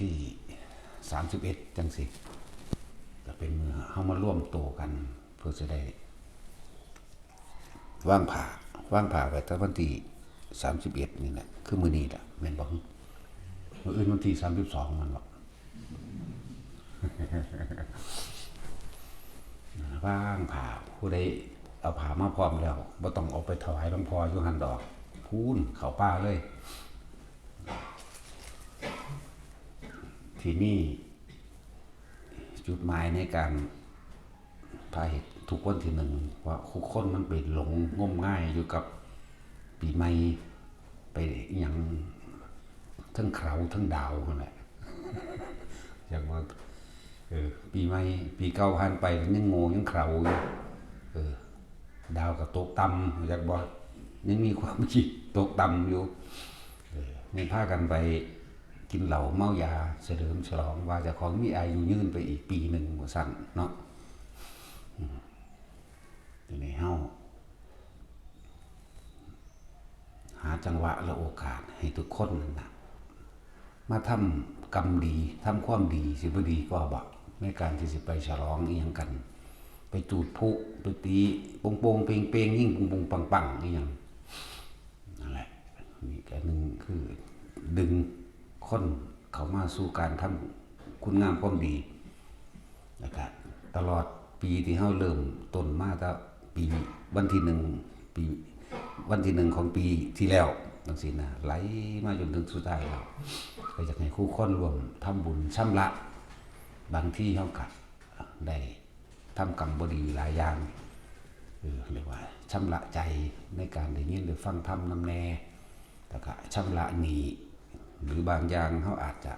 ที่31จังสิจะเป็นมือเฮามาร่วมโตกันเพื่อจะได้ว่างผ่าไว้ตั้งวันที่31นี่แหละคือมื้อนี้แหละแม่นบ่มื้ออื่นวันที่32มันบ่ว่างผ่าผู้ใดเอาผ้ามาพร้อมแล้วบ่ต้องเอาไปถวายหลวงพ่ออยู่หั่นดอกพูนเข้าป่าเลยที่นี่จุดหมายในการพาเหตุทุกวันที่หนึ่งว่าคุกคนมันไปหลงงมง่ายอยู่กับปีใหม่ไปอย่างทั้งเขาทั้งดาวนั่นแหละอย่างว่าปีใหม่ปีเก่าผ่านไปยังโง่ยังเขาอยู่ดาวก็ตกต่ำอยากบอกยังมีความคิดตกต่ำอยู่นี่พากันไปกินเหล้าเมายาเฉลิมฉลองว่าจะของมีอายุยืนไปอีกปีหนึ่งว่าสั่นเนาะอยู่ในเฮาหาจังหวะและโอกาสให้ทุกคนนะมาทำกรรมดีทำความดีสิบดีก็บอกในการที่สิไปฉลองอีหยังกันไปจูดพุไปตีปงโปงเปงเปงยิ่งปงปงปังปังอีหยังนั่นแหละนี่ก็หนึ่งคือดึงคนเขามาสู่การทำคุณงามความดีนะครับตลอดปีที่เฮาเริ่มต้นมาตั้งปีวันที่หนึ่งปีวันที่หนึ่งของปีที่แล้วจังซี่นะไหลมาจนถึงสุดท้ายแล้วก็อยากให้คู่คนรวมทำบุญชำระบางที่เฮาก็ได้ทำกรรมบ่ดีหลายอย่างเรียกว่าชำระใจในการได้ยินได้ฟังธรรมนำแน่แล้วก็ชำระหนี้หรือบางอย่างเขาอาจจะ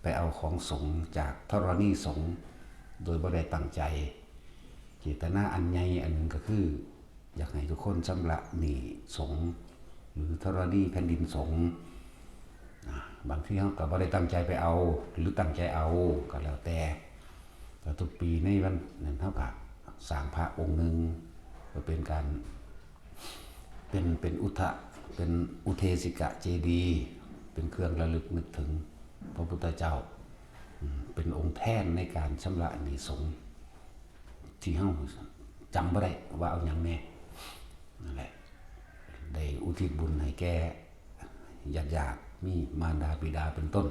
ไปเอาของสงฆ์จากธรณีสงฆ์โดยบ่ได้ตั้งใจเจตนาอันใหญ่อันนึงก็คืออยากให้ทุกคนชำระหนี้สงฆ์หรือธรณีแผ่นดินสงฆ์บางที่เขาก็บ่ได้ตั้งใจไปเอาหรือตั้งใจเอาก็แล้วแต่ทุกปีในวันนั้นเท่ากับสร้างพระองค์หนึ่งก็เป็นการเป็นอุเทสิกะเจดีย์เป็นเครื่องระลึกนึกถึงพระพุทธเจ้าเป็นองค์แท่นในการชำระหนี้สงฆ์ที่เฮาจำบ่ได้ว่าเอาอย่างแน่นั่นแหละได้อุทิศบุญให้แก่ญาติมีมารดาบิดาเป็นต้น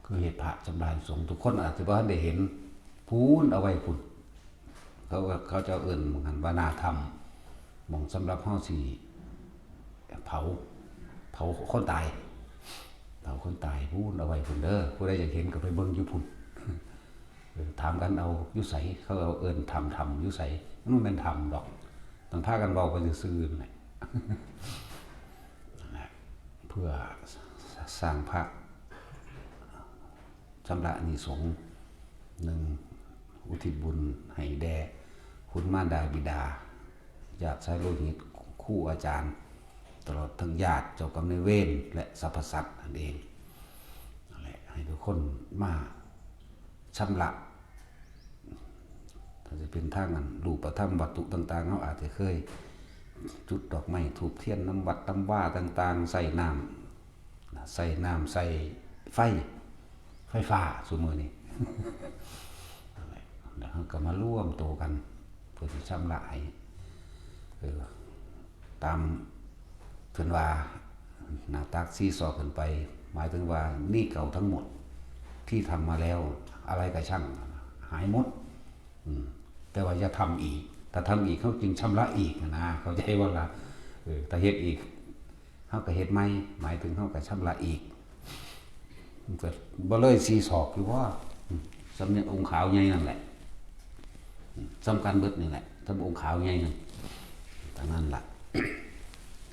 คือเหตุพระจำลานสงฆ์ทุกคนอาจจะบ่ทันได้เห็นพูนเอาไว้พุ่นเขาจะเอิ้นกันว่านาธรรมหม่องสำหรับเฮาสิเผาคนตายพูนเอาไว้พุ่นเด้อผู้ใดอยากเห็นก็ไปเบิ่งอยู่พุ่นถามกันเอาอยู่ไสเขาเอาเอิ้นทำอยู่ไสมันแม่นธรรมดอกต้องพากันเว้าไปซื่อๆนั่นแหละเพื่อสร้างพระชำระหนี้สงฆ์หนึ่งอุทิศบุญให้แด่คุณมารดาบิดาญาติสายโลหิตครูอาจารย์ตลอดทั้งญาติเจ้ากรรมนายเวรและสรรพสัตว์นั่นเองนั่นแหละให้ทุกคนมาชำระถ้าจะเป็นทางนั้นรูปธรรมวัตถุต่างๆเขาอาจจะเคยจุดดอกไม้ธูปเทียนน้ำวัดน้ำว่าต่างๆใส่น้ำใส่ไฟฟ้าซุมื้อนี้แล้วเขาก็มาร่วมโตกันเพื่อที่ชำระให้ตามเพิ่นว่าหน้าตักซีซอขึ้นไปหมายถึงว่านี่เก่าทั้งหมดที่ทำมาแล้วอะไรก็ช่างหายหมดแต่ว่าจะทำอีกถ้าทำอีกเขาจึงชำระอีกนะเขาใจว่าล่ะถ้าเฮ็ดอีกเขาก็เฮ็ดใหม่หมายถึงเขาก็ชำระอีกมันก็บ่เลยซีศอกอยู่ว่าสำเนียงองค์ขาวใหญ่นั่นแหละสำคัญเบิดนี่แหละทำองค์ขาวใหญ่นั่นแต่นั่นล่ะ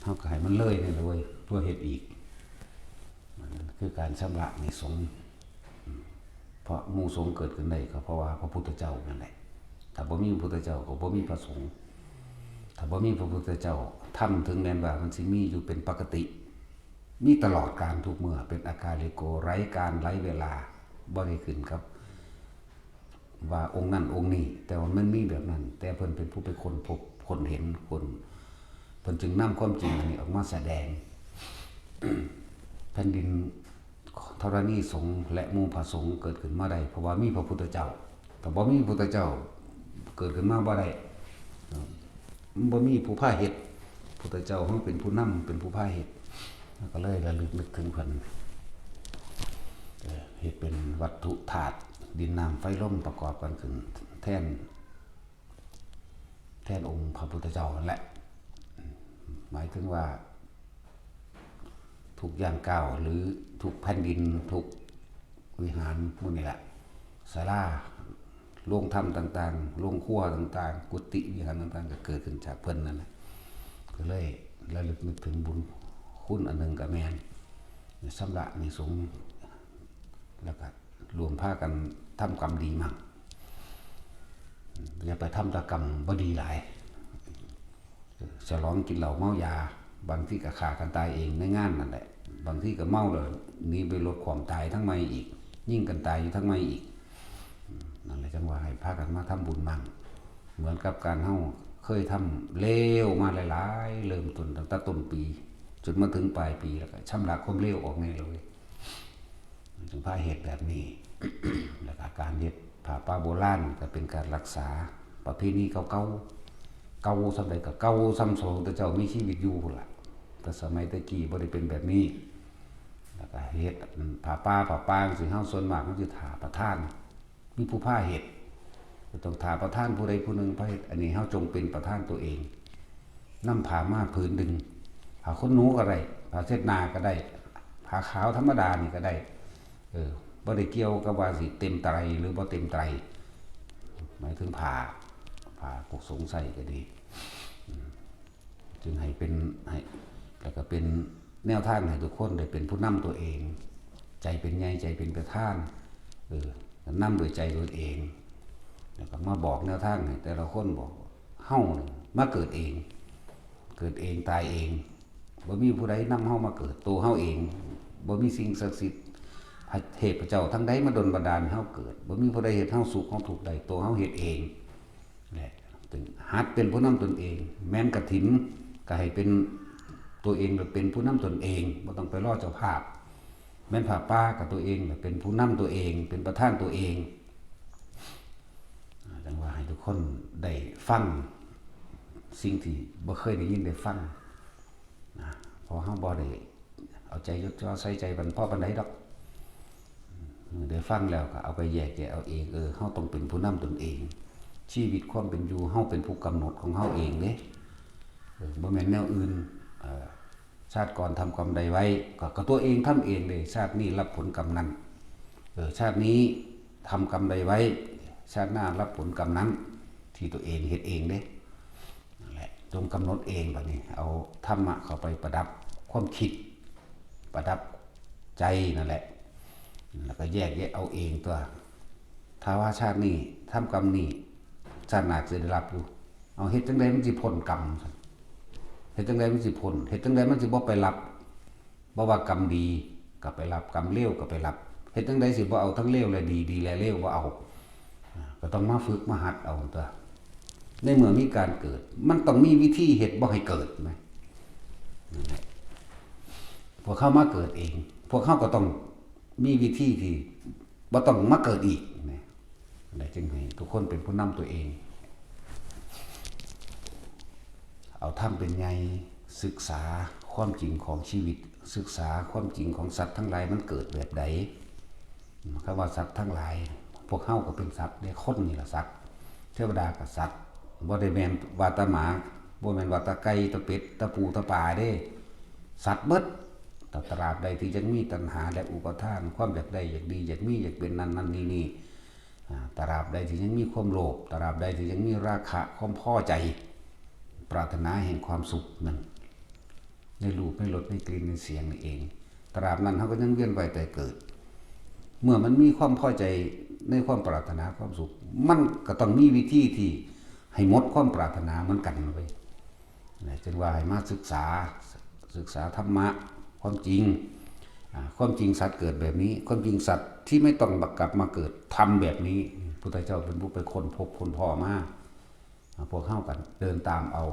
เขาก็ให้มันเลยนี่เลยเพื่อเฮ็ดอีกคือการชำระในสงฆ์เพราะหมู่สงฆ์เกิดขึ้นได้ก็เพราะว่าพระพุทธเจ้านั่นแหละถ้าบ่มีพระพุทธเจ้าก็บ่มีพระสงฆ์ถ้าบ่มีพระพุทธเจ้าทำถึงแม้ว่ามันสิมีอยู่เป็นปกติมีตลอดการทุกเมื่อเป็นอาการลิโกไร้การไร้เวลาบ่ได้ขึ้นครับว่าองค์นั้นองค์นี้แต่ว่ามันมีแบบนั้นแต่เพิ่นเป็นผู้เป็นคนพบคนเห็นคนเพิ่นจึงนำความจริงอันนี้ออกมาแสดงแผ่นดิน ธรณีสงฆ์และหมู่พระสงฆ์เกิดขึ้นมาได้เพราะว่ามีพระพุทธเจ้าถ้าบ่มีพระพุทธเจ้าเกิดขึ้นมาบ่ได้บ่มีผู้พาเฮ็ดพุทธเจ้าเฮาเป็นผู้นำเป็นผู้พาเฮ็ดก็เลยระลึกนึกถึงเพิ่นเฮ็ดเป็นวัตถุธาตุดินน้ำไฟลมประกอบกันขึ้นแทนองค์พระพุทธเจ้านั่นแหละหมายถึงว่าทุกอย่างก้าวหรือทุกแผ่นดินทุกวิหารพวกนี้แหละศาลาโรงธรรมต่างๆโรงครัวต่างๆกุฏิวิหารต่างๆก็เกิดขึ้นจากเพิ่นนั่นแหละก็เลยระลึกนึกถึงบุญคุณอันหนึ่งกับแมนสำระในสงฆ์แล้วก็รวมผ้ากันทำกรรมดีมั่งอย่าไปทำตกรรมบ่ดีหลายฉลองกินเหล้าเมายาบางที่ก็ฆ่ากันตายเองในงานนั่นแหละบางที่ก็เมาเลยหนีไปลดความตายทั้งไม่อีกยิ่งกันตายอยู่ทั้งไม่อีกนั่นแหละจังว่าให้พากันมาทำบุญมั่งเหมือนกับการเฮาเคยทำเลวมาหลายๆเริ่มต้นตั้งแต่ต้นปีจนมาถึงปลายปีแล้วก็ชำระความเลวออกในเลยถึงพาเหตุแบบนี้ แล้วก็การเฮ็ดผ้าป่าโบราณก็เป็นการรักษาประเพณีเก่าสำใดก็เก่าซ้ำสองแต่เจ้ามีชีวิตอยู่พุ่นล่ะแต่สมัยตะกี้บ่ได้เป็นแบบนี้แล้วก็เฮ็ดผ้าป่าสิเฮาส่วนมากมันสิถาประทานมีผู้พาเฮ็ดต้องถาประทานผู้ใดผู้หนึ่งพาเฮ็ดอันนี้เฮาจงเป็นประธานตัวเองนำผ้ามาผืนหนึ่งผ้าขนหนูก็ได้ผ้าเช็ดหน้าก็ได้ผ้าขาวธรรมดานี่ก็ได้บ่ได้เกี่ยวกับว่าสิเต็มไตรหรือบ่เต็มไตรหมายถึงผ้าพวกสงสัยก็ดีจึงให้เป็นให้แล้วก็เป็นแนวทางให้ทุกคนได้เป็นผู้นำตัวเองใจเป็นใหญ่ใจเป็นประธานนำโดยใจตัวเองแล้วก็มาบอกแนวทางให้แต่ละคนบอกเฮามาเกิดเองตายเองบ่มีผู้ใดนำเฮามาเกิดตัวเฮาเองบ่มีสิ่งศักดิ์สิทธิ์เทพเจ้าทั้งใดมาดลบันดาลให้เฮาเกิดบ่มีผู้ใดเฮ็ดเฮาสุขเฮาทุกข์ได้ตัวเฮาเฮ็ดเองแหละถึงหัดเป็นผู้นำตนเองแม้นกฐินก็ให้เป็นตัวเองเป็นผู้นำตนเองบ่ต้องไปรอเจ้าภาพแม้นผ้าป่ากับตัวเองเป็นผู้นำตัวเองเป็นประธานตัวเองจังว่าให้ทุกคนได้ฟังสิ่งที่บ่เคยได้ยินได้ฟังนะพอเฮาบ่ได้เอาใจยกย่อใส่ใจบันพ่อปานใดดอกได้ฟังแล้วก็เอาไปแยกแยะเอาเองเฮาต้องเป็นผู้นำตนเองชีวิตความเป็นอยู่เฮาเป็นผู้กำหนดของเฮาเองเด้บ่แม่นแนวอื่นชาติก่อนทำกรรมใดไว้ก็ตัวเองทำเองเลยชาตินี้รับผลกรรมนั้นชาตินี้ทำกรรมใดไว้ชาติหน้ารับผลกรรมนั้นที่ตัวเองเฮ็ดเองเด้นั่นแหละจงกำหนดเองบัดนี้เอาธรรมะเข้าไปประดับความคิดประดับใจนั่นแหละแล้วก็แยกแยะเอาเองตัวถ้าว่าชาตินี้ทำกรรมนี้ชาติหน้าจะได้รับอยู่เอาเฮ็ดจังได๋มันสิพ้นกรรมเฮ็ดจังได๋มันสิพ้นเฮ็ดจังได๋มันสิบ่ไปรับบ่ว่ากรรมดีก็ไปรับกรรมเลวก็ไปรับเฮ็ดจังได๋สิบ่เอาทั้งเลวและดีและเลวบ่เอาก็ต้องมาฝึกมาหัดเอาตัวในเมื่อมีการเกิดมันต้องมีวิธีเฮ็ดบ่ให้เกิดมั้ยพวกเขามาเกิดเองพวกเขาก็ต้องมีวิธีที่บ่ต้องมาเกิดอีกนะได้จึงให้ทุกคนเป็นผู้นำตัวเองเอาธรรมเป็นไงศึกษาความจริงของชีวิตศึกษาความจริงของสัตว์ทั้งหลายมันเกิดแบบใดคำว่าสัตว์ทั้งหลายพวกเฮาก็เป็นสัตว์ได้คนนี่ล่ะสัตว์เทวดาก็สัตว์บ่ได้แม่นว่าตาหมาบ่แม่นว่าตาไก่ตาเป็ดตาปูตาปลาเด้สัตว์เบิดตราบใดที่ยังมีตัณหาและอุปทานความอยากได้อยากดีอยากมีอยากเป็นนั่นนี่ตราบใดที่ยังมีความโลภตราบใดที่ยังมีราคะความพอใจปรารถนาแห่งความสุขนั้นในรูปในรสในกลิ่นในเสียงนี่เองตราบนั้นเขาก็ยังเวียนว่ายแต่เกิดเมื่อมันมีความพอใจในความปรารถนาความสุขมันก็ต้องมีวิธีที่ให้หมดความปรารถนาเหมือนกันไว้จึงว่าให้มาศึกษาธรรมะความจริงสัตว์เกิดแบบนี้ความจริงสัตว์ที่ไม่ต้องกลับมาเกิดทำแบบนี้พุทธเจ้าเป็นผู้ไปค้นพบค้นพ่อมาพวกเข้ากันเดินตามเอา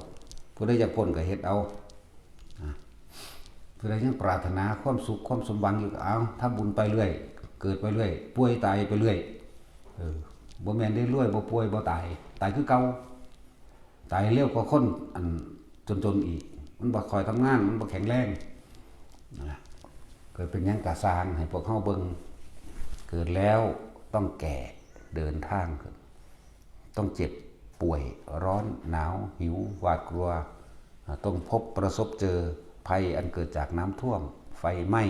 ผู้ใดอยากพ้นก็เฮ็ดเอา ผู้ใดยังปรารถนาความสุขความสมหวังอยู่ก็เอาทำบุญไปเรื่อยเกิดไปเรื่อยป่วยตายไปเรื่อยบ่แม่นได้รวยบ่ป่วยบ่ตายคือเก่าตายเร็วกว่าคนอันจนอีกมันบ่คอยทำงานมันบ่แข็งแรงนะเกิดเป็นหยังกะสร้างให้พวกเฮาเบิ่งเกิดแล้วต้องแก่เดินทางต้องเจ็บป่วยร้อนหนาวหิวหวาดกลัวต้องพบประสบเจอภัยอันเกิดจากน้ำท่วมไฟไหม้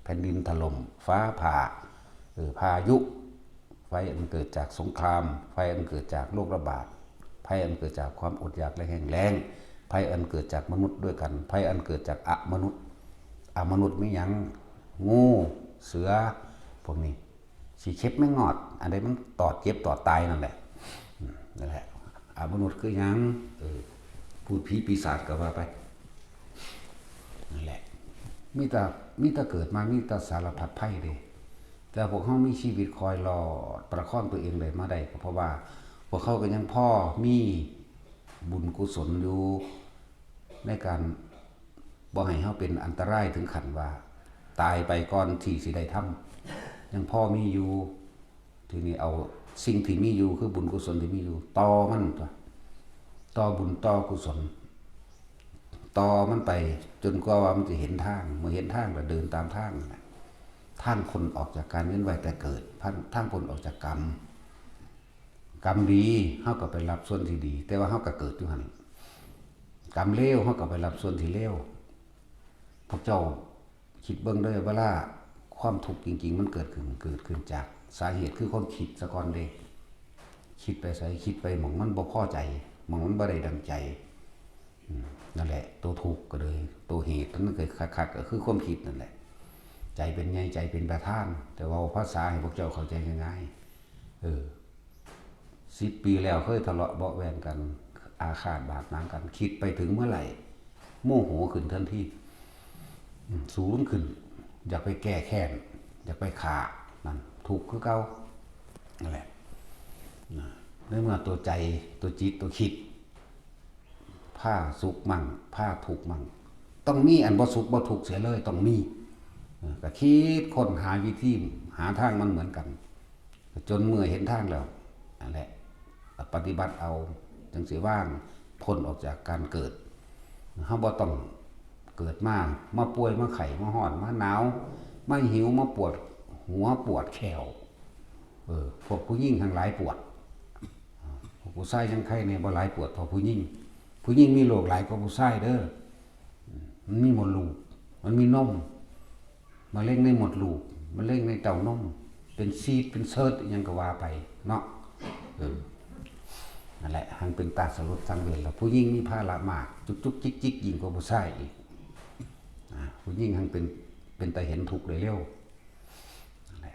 แผ่นดินถล่มฟ้าผ่าพายุไฟอันเกิดจากสงครามไฟอันเกิดจากโรคระบาดภัยอันเกิดจากความอดอยากและแห้งแล้งภัยอันเกิดจากมนุษย์ด้วยกันภัยอันเกิดจากอมนุษย์ไม่ยังงูเสือพวกนี้สีเข็บไม่งอดอันใดมันตอดเจ็บตอดตายนั่นแหละมนุษย์คือยังพูดผีปีศาจก็ว่าไปนั่นแหละมีแต่เกิดมามีแต่สารพัดภัยเลยแต่พวกเขามีชีวิตคอยรอประคองตัวเองเลยมาได้เพราะว่าพวกเขาก็ยังพ่อมีบุญกุศลอยู่ในการบ่ให้เขาเป็นอันตรายถึงขั้นว่าตายไปก่อนที่สิได้ทำยังพ่อมีอยู่ทีนี้เอาสิ่งที่มีอยู่คือบุญกุศลที่มีอยู่ต่อมันต่อบุญต่อกุศลต่อมันไปจนกว่ามันจะเห็นทางเมื่อเห็นทางแล้วเดินตามทางทางคนออกจากการเวียนว่ายแต่เกิดทางคนออกจากกรรมดีเฮาก็ไปรับส่วนที่ดีแต่ว่าเฮาก็เกิดอยู่หั่นกรรมเลวเฮาก็ไปรับส่วนที่เลวพวกเจ้าคิดเบิ่งเด้อเวลาความทุกข์จริงๆมันเกิดขึ้นจากสาเหตุคือคนคิดซะก่อนเด้คิดไปใส่คิดไปหม่องมันบ่พอใจหม่องมันบ่ได้ดังใจนั่นแหละตัวทุกข์ก็เลยตัวเหตุนั้นเกิดคักๆก็คือความคิดนั่นแหละใจเป็นไงใจเป็นประธานแต่ว่าภาษาให้พวกเจ้าเข้าใจง่ายๆ10 ปีแล้วเคยทะเลาะเบาะแว้งกันอาฆาตบาดหมางกันคิดไปถึงเมื่อไหร่โมโหขึ้นทันทีสูงขึ้นอยากไปแก้แค้นอยากไปฆ่านั่นถูกคือเก่านั่นแหละในเมื่อตัวใจตัวจิตตัวคิดผ้าสุขมั่งผ้าทุกข์มั่งต้องมีอันบ่สุขบ่ทุกข์เสียเลยต้องมีก็คิดค้นหาวิธีหาทางมันเหมือนกันจนเมื่อเห็นทางแล้วนั่นแหละปฏิบัติเอาจังสิว่างพ้นออกจากการเกิดเฮาบ่ต้องเกิดมาป่วยมาไข้มาร้อนมาหนาวมาหิวมาปวดหัวปวดแขวพวกผู้หญิงทั้งหลายปวดพวกผู้ชายจังไข้เนี่ยบ่หลายปวดเพราะผู้หญิงมีโรคหลายกว่าผู้ชายเด้อมันมีมดลูกมันมีนมมะเร็งในมดลูกมะเร็งในเต้านมเป็นซีดเป็นเซิร์ชยังก็ว่าไปเนาะนั่นแหละหังเป็นตาสลดสังเวชแล้วผู้หญิงมีภาระมากจุกจิกยิ่งกว่าผู้ชายอีกผู้หญิงหังเป็นแต่เห็นทุกข์เลยเร็วนั่นแหละ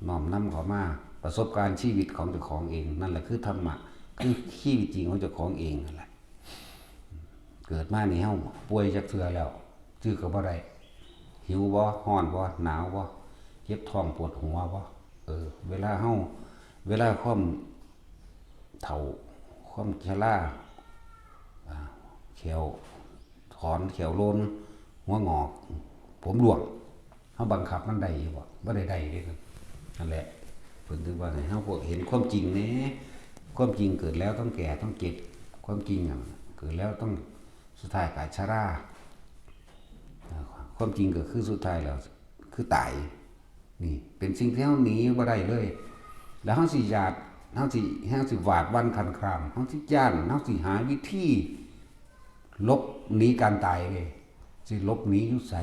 น้อมนำเข้ามาประสบการณ์ชีวิตของเจ้าของเองนั่นแหละคือธรรมะคือชีวิตจริงของเจ้าของเองนั่นแหละเกิดมานี่เฮาป่วยจักเทื่อแล้วจื้อก็บ่ได้หิวบ่ร้อนบ่หนาวบ่เจ็บท้องปวดหัวบ่เวลาความเฒ่าความชราแขวถอนแขวโลนหัวงอกผมร่วงเฮาบังคับมันได้บ่ได้เด้นั่นแหละเพิ่นถึงว่าให้เฮาพวกเห็นความจริงแหน่ความจริงเกิดแล้วต้องแก่ต้องเจ็บความจริงเกิดแล้วต้องสุดท้ายกายชราความจริงก็คือสุดท้ายแล้วคือตายนี่เป็นสิ่งที่เฮาหนีบ่ได้เลยแล้วเฮาสิหวาดวันคันครามเฮาสิย่านเฮาสิหาวิธีลบหนีการตายเลยสิลบหนีอยู่ไส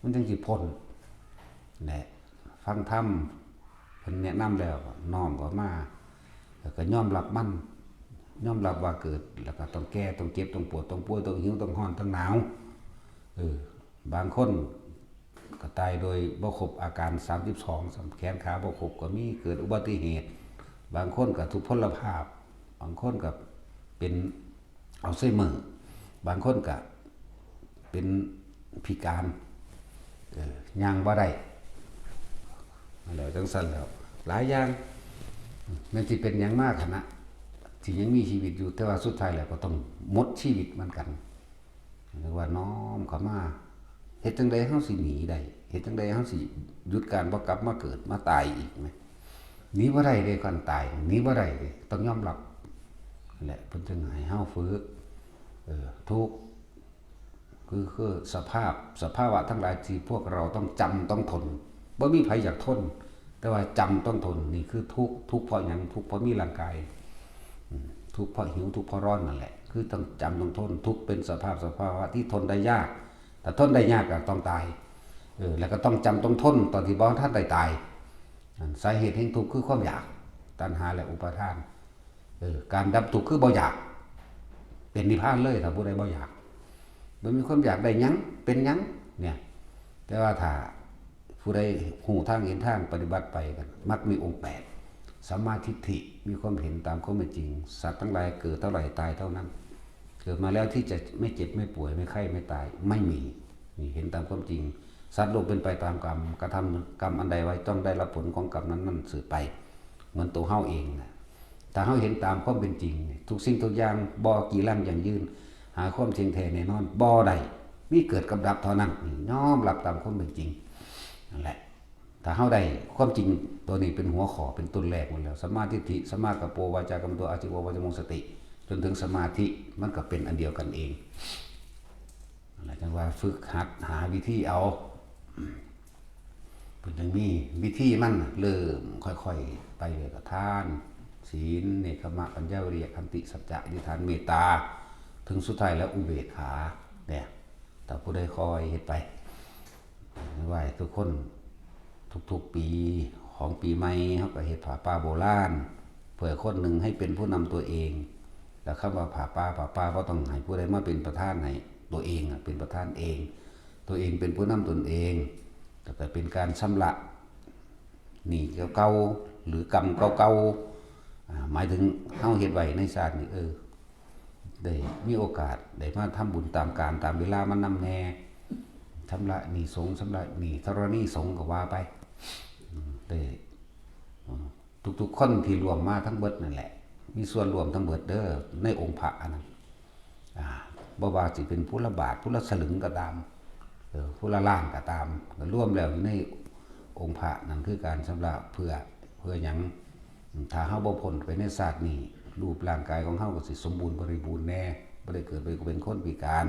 มันจังสิพ้นแหละฟังธรรมเพิ่นแนะนำแล้วน้อมเข้ามาแล้วก็ยอมรับมันยอมรับว่าเกิดแล้วก็ต้องแก้ต้องเจ็บต้องปวดต้องป่วยต้องหิวต้องร้อนต้องหนาวบางคนก็ตายโดยบ่ครบอาการ32แขนขาบ่ครบก็มีเกิดอุบัติเหตุบางคนก็ทุพพลภาพบางคนก็เป็นอัลไซเมอร์บางคนก็เป็นพิการย่างบ่ได้แล้วจังซั่นแล้วหลายอย่างมันสิเป็นหยังมากขนาดที่ยังมีชีวิตอยู่แต่ว่าสุดท้ายแล้วก็ต้องหมดชีวิตเหมือนกัน เรียกว่าน้อมเข้ามาเฮ็ดจังใดเฮาสิหนีได้เฮ็ดจังใดเฮาสิหยุดการบ่กลับมาเกิดมาตายอีกไหมหนีบ่ได้เด้ก่อนตายหนีบ่ได้เด้ต้องยอมรับนั่นแหละเพิ่นจึงให้เฮาฝึกทุกข์คือสภาวะทั้งหลายที่พวกเราต้องจำต้องทนบ่มีไผอยากทนแต่ว่าจำต้องทนนี่คือทุกข์เพราะหยังทุกข์เพราะมีร่างกายทุกข์เพราะหิวทุกข์เพราะร้อนนั่นแหละคือต้องจำต้องทนทุกข์เป็นสภาวะที่ทนได้ยากแต่ทนได้ยากก็ต้องตายแล้วก็ต้องจำต้องทนตอนที่บ่ทันได้ตายสาเหตุแห่งทุกข์คือความอยากตัณหาและอุปาทานการดับทุกข์คือบ่อยากเป็นนิพพานเลยถ้าผู้ใดบ่อยากบ่มีความอยากได้หยังเป็นหยังเนี่ยแต่ว่าถ้าผู้ใดหูทางเห็นทางปฏิบัติไปกันมักมีองค์8สัมมาทิฏฐิมีความเห็นตามความเป็นจริงสัตว์ทั้งหลายเกิดเท่าไหร่ตายเท่านั้นเกิดมาแล้วที่จะไม่เจ็บไม่ป่วยไม่ไข้ไม่ตายไม่มีนี่เห็นตามความจริงสัตว์โลกเป็นไปตามกรรมกระทำกรรมอันใดไว้ต้องได้รับผลของกรรมนั้นสืบไปเหมือนตัวเฮาเองนะถ้าเฮาเห็นตามความเป็นจริงทุกสิ่งทุกอย่างบ่กี่ลังอย่างยืนหาความจริงแท้แน่นอนบ่ได้มีเกิดกับดับเท่านั้นน้อมรับตามความเป็นจริงนั่นแหละถ้าเฮาได้ความจริงตัวนี้เป็นหัวข้อเป็นต้นแรกหมดแล้วสัมมาทิฏฐิสัมมากัปโปวาจากัมโตอาชีววาจมงสติจนถึงสมาธิมันก็เป็นอันเดียวกันเองนั่นแหละจังว่าฝึกหัดหาวิธีเอาเพิ่นจึงมีวิธีมันเริ่มค่อยๆไปเลยก็ทานศีลเนกขมะปัญญาวิริยะขันติสัจจะอธิษฐานเมตตาถึงสุดท้ายแล้วอุเบกขาเนี่ยถ้าผู้ใดคอยเฮ็ดไปไหว้ทุกคนทุกๆปีของปีใหม่เขาก็เฮ็ดผ้าป่าโบราณเพื่อคนหนึ่งให้เป็นผู้นำตัวเองแล้วคำว่าผ้าป่าก็ต้องให้ผู้ใดมาเป็นประธานให้ตัวเองเป็นประธานเองตัวเองเป็นผู้นำตนเองแต่เป็นการชำระหนี้เก่าหรือกรรมเก่าหมายถึงเฮาเฮ็ดไว้ในชาตินี้ได้มีโอกาสได้มาทำบุญตามการตามเวลามันนำแน่ชำระหนี้สงฆ์ชำระหนี้ธรณีสงฆ์ก็ว่าไปได้ทุกๆคนที่รวมมาทั้งเบิดนั่นแหละมีส่วนรวมทั้งเบิดเด้อในองค์พระอันนั้นบ่ว่าสิเป็นผู้ละบาทผู้ละสลึงก็ตามผู้ละล้านก็ตามรวมแล้วในองค์พระนั่นคือการชำระเพื่อหยังถ้าเฮาบ่พ้นไปในศาสตร์นี้รูปร่างกายของเฮาก็สิสมบูรณ์บริบูรณ์แน่บ่ได้เกิดเป็นคนพิการ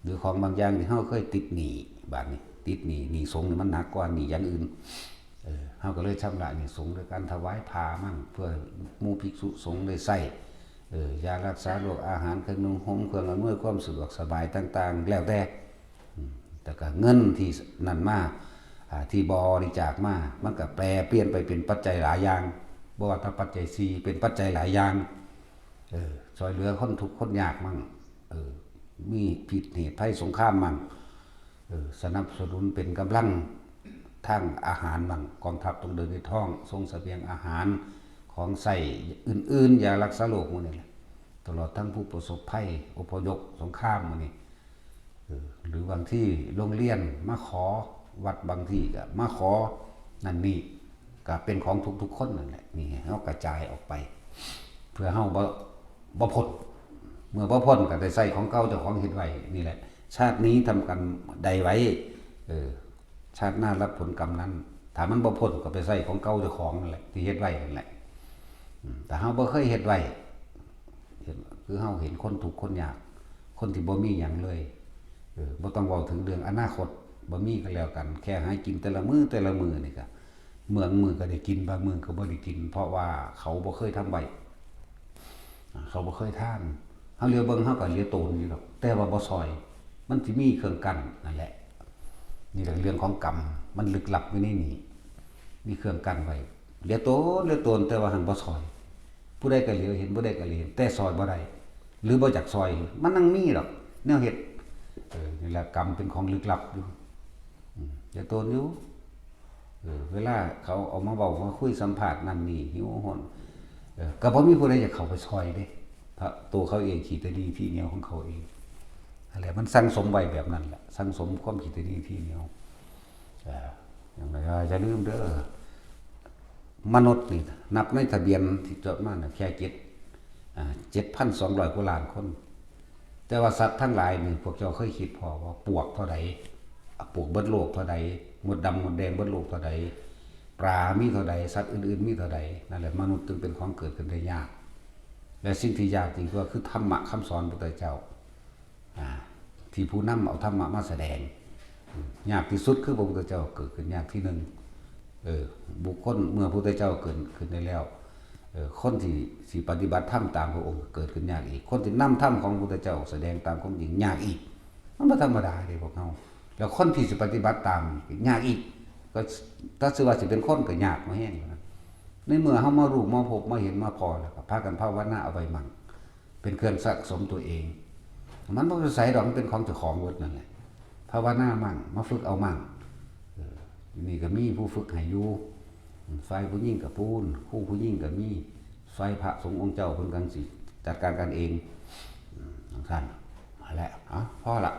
หรือของบางอย่างที่เฮาเคยติดหนี้บาดนี้ติดหนี้สงฆ์นี่มันหนักกว่าหนี้อย่างอื่นเฮาก็เลยชำระหนี้สงฆ์ด้วยการถวายผ้ามั่งเพื่อหมู่ภิกษุสงฆ์ได้ใช้ยารักษาโรคอาหารเครื่องนุ่งห่มเครื่องอำนวยความสะดวกสบายต่างๆแล้วแต่ก็เงินที่นั่นมาที่บริจาคมามันก็แปรเปลี่ยนไปเป็นปัจจัยหลายอย่างบ่ว่าแต่ปัจจัย4เป็นปัจจัยหลายอย่างช่วยเหลือคนทุกข์คนยากมั่งมีผิดเหตุภัยสงครามมั่งสนับสนุนเป็นกำลังทางอาหารมั่งกองทัพต้องเดินด้วยท้องส่งเสบียงอาหารของใส่อื่นๆยารักษาโรคหมดนี่แหละตลอดทั้งผู้ประสบภัยอพยพสงครามมื้อนี้หรือบางที่โรงเรียนมาขอวัดบางที่ก็มาขอนั่นนี่ก็เป็นของทุกๆคนนั่นแหละนี่เฮากระจายออกไปเพื่อเฮาบ่พ้นเมื่อบ่พ้นก็ได้ใส่ของเก่าเจ้าของเฮ็ดไว้นี่แหละชาตินี้ทำกันใดไว้ชาติหน้ารับผลกรรมนั้นถ้ามันบ่พ้นก็ไปใส่ของเก่าเจ้าของนั่นแหละที่เฮ็ดไว้นั่นแหละแต่เฮาบ่เคยเฮ็ดไว้คือเฮาเห็นคนทุกข์คนยากคนที่บ่มีหยังเลยบ่ต้องเว้าถึงเรื่องอนาคตบ่มีก็แล้วกันแค่หากินแต่ละมื้อนี่ก็มื้อก็ได้กินบางมื้อก็บ่ได้กินเพราะว่าเขาบ่เคยทำไว้เขาบ่เคยทานเฮาเลียวเบิ่งเฮาก็เลียวโตนอยู่ดอกแต่ว่าบ่ซอยมันสิมีเครื่องกั้นนั่นแหละนี่แหละเรื่องของกรรมมันลึกลับอยู่ในนี้มีเครื่องกั้นไว้เลียวโตนแต่ว่าหันบ่ซอยผู้ใดก็เหลียวเห็นผู้ใดก็เหลียวเห็นแต่ซอยบ่ได้หรือบ่จักซอยมันนั่งมีดอกแนวเฮ็ดนี่แหละกรรมเป็นของลึกลับอยู่อย่าโตนอยู่เวลาเขาเอามาเว้ามาคุยสัมภาษณ์นั่นนี่หิวโหยก็บ่มีผู้ใดอยากเข้าไปซอยเด้เพราะตัวเขาเองขี้ตะดีที่เหนียวของเขาเองอะไรมันสั่งสมไว้แบบนั้นแหละสั่งสมความขี้ตะดีที่เหนียวอย่างไรอย่าลืมเด้อมนุษย์นี่นับในทะเบียนที่จดมาแค่7,200 กว่าล้านคน แต่ว่าสัตว์ทั้งหลายนี่พวกเจ้าเคยคิดพอว่าปวกเท่าใดปวกเบิดโลกเท่าใดมดดำมดแดงเบิดโลกเท่าใดปลามีเท่าใดสัตว์อื่นๆมีเท่าใดนั่นแหละมนุษย์จึงเป็นของเกิดขึ้นได้ยากและสิ่งที่ยากจริงก็คือธรรมะคำสอนพระพุทธเจ้าที่ผู้นำเอาธรรมะมาแสดงยากที่สุดคือพระพุทธเจ้าเกิดขึ้นยากที่หนึ่งบุคคลเมื่อพระพุทธเจ้าเกิดขึ้นได้แล้วคนที่สิปฏิบัติธรรมตามพระองค์เกิดขึ้นยากอีกคนที่นำธรรมของพระพุทธเจ้าแสดงตามความจริงยากอีกมันไม่ธรรมดาเลยพวกเขาแล้วคนที่สิปฏิบัติตามยากอีกก็ถ้าสิว่าสิเป็นคนก็ยากมาแห้งนะในเมื่อเขามารู้มาพบมาเห็นมาพอแล้วก็พากันภาวนาเอาไปมั่งเป็นเครื่องสะสมตัวเองมันบ่ใส่ดอกมันเป็นของเจ้าของหมดนั่นแหละภาวนามั่งมาฝึกเอามั่งนี่ก็มีผู้ฝึกให้อยู่ไฟผู้ยิ่งกับปูนคู่ผู้ยิ่งกับมีไฟพระสงฆ์องค์เจ้าเพิ่นกันสิจัดการกันเองท่านมาแล้วพอละ